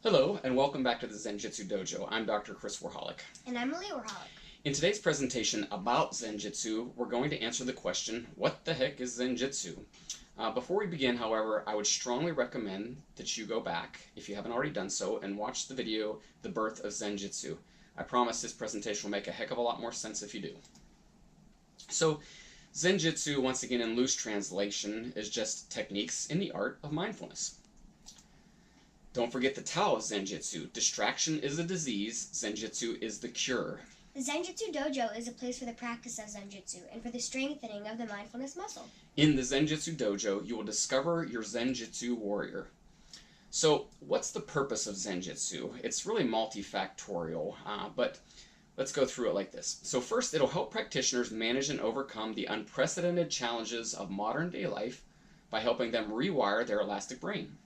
Hello, and welcome back to the Zenjutsu Dojo. I'm Dr. Chris Warholic. And I'm Malia Warholic. In today's presentation about Zenjutsu, we're going to answer the question, what the heck is Zenjutsu? Before we begin, however, I would strongly recommend that you go back, if you haven't already done so, and watch the video, The Birth of Zenjutsu. I promise this presentation will make a heck of a lot more sense if you do. So, Zenjutsu, once again in loose translation, is just techniques in the art of mindfulness. Don't forget the Tao of Zenjutsu. Distraction is a disease, Zenjutsu is the cure. The Zenjutsu Dojo is a place for the practice of Zenjutsu and for the strengthening of the mindfulness muscle. In the Zenjutsu Dojo, you will discover your Zenjutsu warrior. So, what's the purpose of Zenjutsu? It's really multifactorial, but let's go through it like this. So first, it'll help practitioners manage and overcome the unprecedented challenges of modern day life by helping them rewire their elastic brain.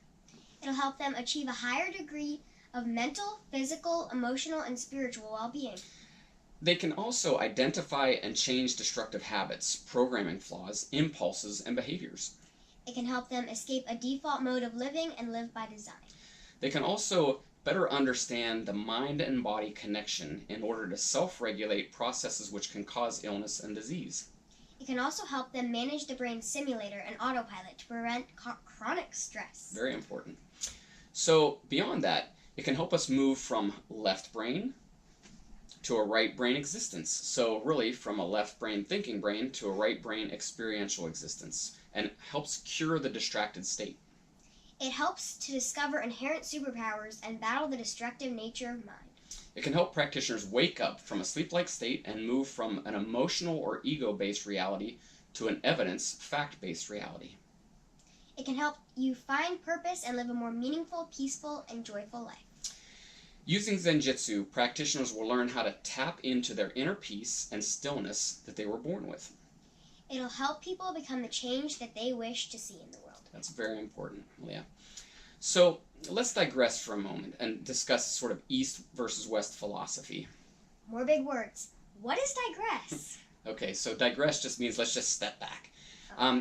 It'll help them achieve a higher degree of mental, physical, emotional, and spiritual well-being. They can also identify and change destructive habits, programming flaws, impulses, and behaviors. It can help them escape a default mode of living and live by design. They can also better understand the mind and body connection in order to self-regulate processes which can cause illness and disease. It can also help them manage the brain's simulator and autopilot to prevent chronic stress. Very important. So beyond that, it can help us move from left brain to a right brain existence. So really from a left brain thinking brain to a right brain experiential existence, and helps cure the distracted state. It helps to discover inherent superpowers and battle the destructive nature of mind. It can help practitioners wake up from a sleep-like state and move from an emotional or ego-based reality to an evidence, fact-based reality. It can help you find purpose and live a more meaningful, peaceful, and joyful life. Using Zenjutsu, practitioners will learn how to tap into their inner peace and stillness that they were born with. It'll help people become the change that they wish to see in the world. That's very important, Leah. So let's digress for a moment and discuss sort of East versus West philosophy. More big words. What is digress? Okay, so digress just means let's just step back.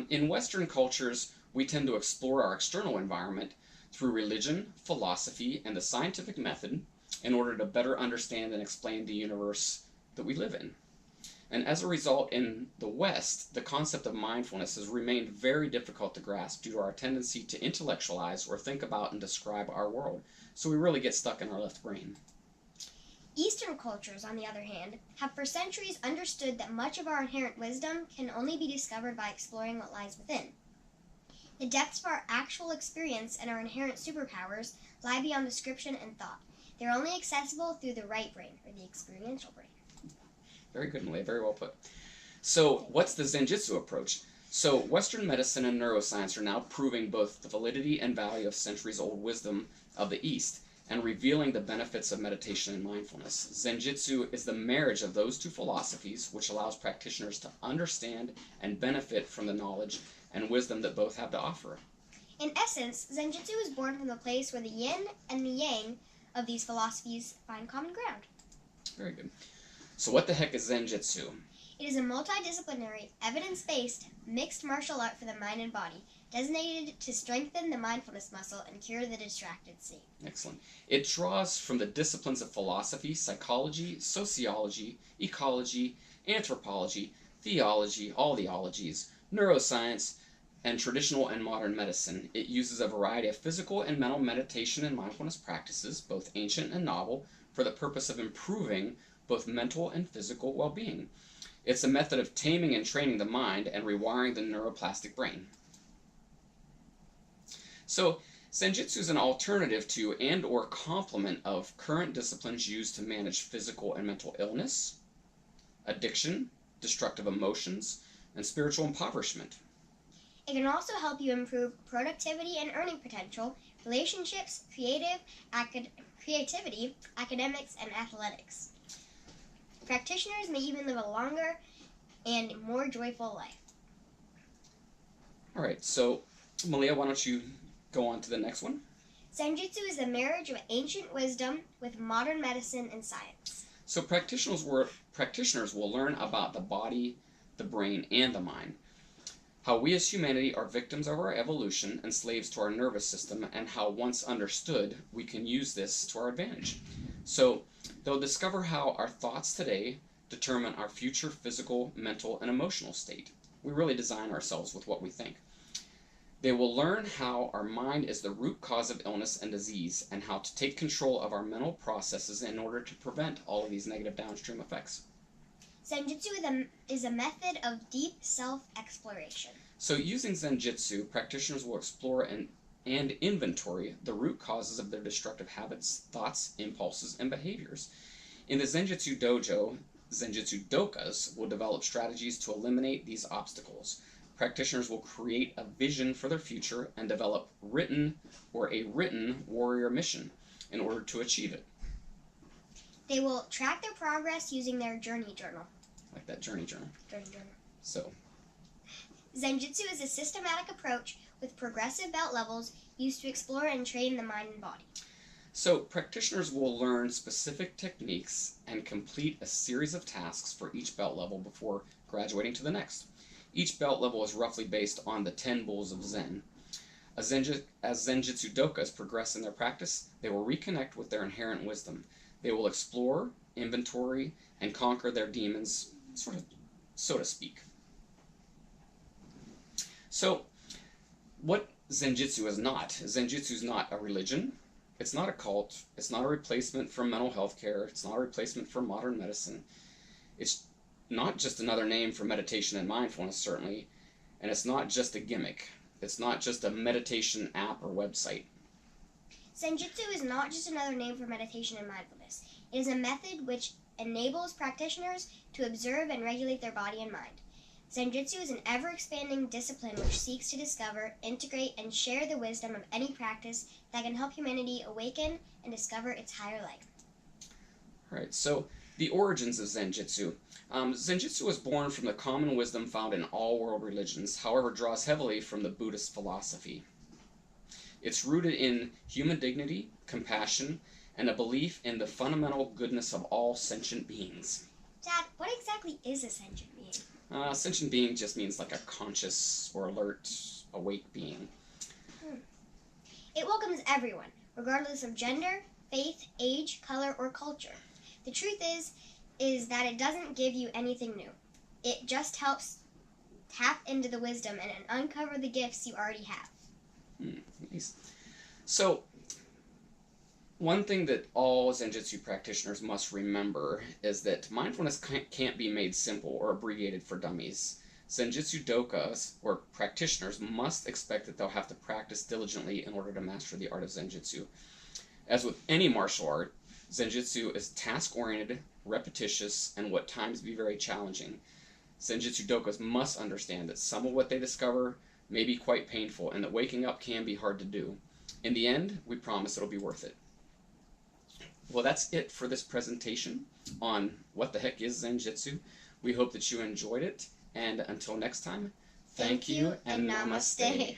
In Western cultures, we tend to explore our external environment through religion, philosophy, and the scientific method in order to better understand and explain the universe that we live in. And as a result, in the West, the concept of mindfulness has remained very difficult to grasp due to our tendency to intellectualize or think about and describe our world. So we really get stuck in our left brain. Eastern cultures, on the other hand, have for centuries understood that much of our inherent wisdom can only be discovered by exploring what lies within. The depths of our actual experience and our inherent superpowers lie beyond description and thought. They're only accessible through the right brain, or the experiential brain. Very good, Malay. Very well put. So what's the Zenjutsu approach? So Western medicine and neuroscience are now proving both the validity and value of centuries-old wisdom of the East and revealing the benefits of meditation and mindfulness. Zenjutsu is the marriage of those two philosophies, which allows practitioners to understand and benefit from the knowledge and wisdom that both have to offer. In essence, Zenjutsu is born from the place where the yin and the yang of these philosophies find common ground. Very good. So what the heck is Zenjutsu? It is a multidisciplinary, evidence-based, mixed martial art for the mind and body, designated to strengthen the mindfulness muscle and cure the distracted state. Excellent. It draws from the disciplines of philosophy, psychology, sociology, ecology, anthropology, theology, all the ologies, neuroscience, and traditional and modern medicine. It uses a variety of physical and mental meditation and mindfulness practices, both ancient and novel, for the purpose of improving both mental and physical well-being. It's a method of taming and training the mind and rewiring the neuroplastic brain. So, Zenjutsu is an alternative to and or complement of current disciplines used to manage physical and mental illness, addiction, destructive emotions, and spiritual impoverishment. It can also help you improve productivity and earning potential, relationships, creativity, academics, and athletics. Practitioners may even live a longer and more joyful life. All right, so Malia, why don't you go on to the next one? Zenjutsu is the marriage of ancient wisdom with modern medicine and science. So practitioners will learn about the body, the brain, and the mind. how we as humanity are victims of our evolution and slaves to our nervous system, and how, once understood, we can use this to our advantage. So, they'll discover how our thoughts today determine our future physical, mental, and emotional state. We really design ourselves with what we think. They will learn how our mind is the root cause of illness and disease, and how to take control of our mental processes in order to prevent all of these negative downstream effects. Zenjutsu is a method of deep self-exploration. So using Zenjutsu, practitioners will explore and inventory the root causes of their destructive habits, thoughts, impulses, and behaviors. In the Zenjutsu dojo, Zenjutsu dokas will develop strategies to eliminate these obstacles. Practitioners will create a vision for their future and develop a written warrior mission in order to achieve it. They will track their progress using their journey journal. Like that journey journal. Journey journal. So, Zenjutsu is a systematic approach with progressive belt levels used to explore and train the mind and body. So practitioners will learn specific techniques and complete a series of tasks for each belt level before graduating to the next. Each belt level is roughly based on the 10 bulls of Zen. As Zenjutsu dokas progress in their practice, they will reconnect with their inherent wisdom. They will explore, inventory, and conquer their demons, so to speak. So, what Zenjutsu is not. Zenjutsu is not a religion. It's not a cult. It's not a replacement for mental health care. It's not a replacement for modern medicine. It's not just another name for meditation and mindfulness, certainly. And it's not just a gimmick. It's not just a meditation app or website. Zenjutsu is not just another name for meditation and mindfulness. It is a method which enables practitioners to observe and regulate their body and mind. Zenjutsu is an ever-expanding discipline which seeks to discover, integrate, and share the wisdom of any practice that can help humanity awaken and discover its higher light. All right, so the origins of Zenjutsu. Zenjutsu was born from the common wisdom found in all world religions, however draws heavily from the Buddhist philosophy. It's rooted in human dignity, compassion, and a belief in the fundamental goodness of all sentient beings. Dad, what exactly is a sentient being? Sentient being just means like a conscious or alert, awake being. It welcomes everyone, regardless of gender, faith, age, color, or culture. The truth is that it doesn't give you anything new. It just helps tap into the wisdom and uncover the gifts you already have. Nice. So, one thing that all Zenjutsu practitioners must remember is that mindfulness can't be made simple or abbreviated for dummies. Zenjutsu dokas, or practitioners, must expect that they'll have to practice diligently in order to master the art of Zenjutsu. As with any martial art, Zenjutsu is task-oriented, repetitious, and at times be very challenging. Zenjutsu dokas must understand that some of what they discover may be quite painful, and that waking up can be hard to do. In the end, we promise it'll be worth it. Well, that's it for this presentation on what the heck is Zenjutsu. We hope that you enjoyed it, and until next time, thank you and namaste.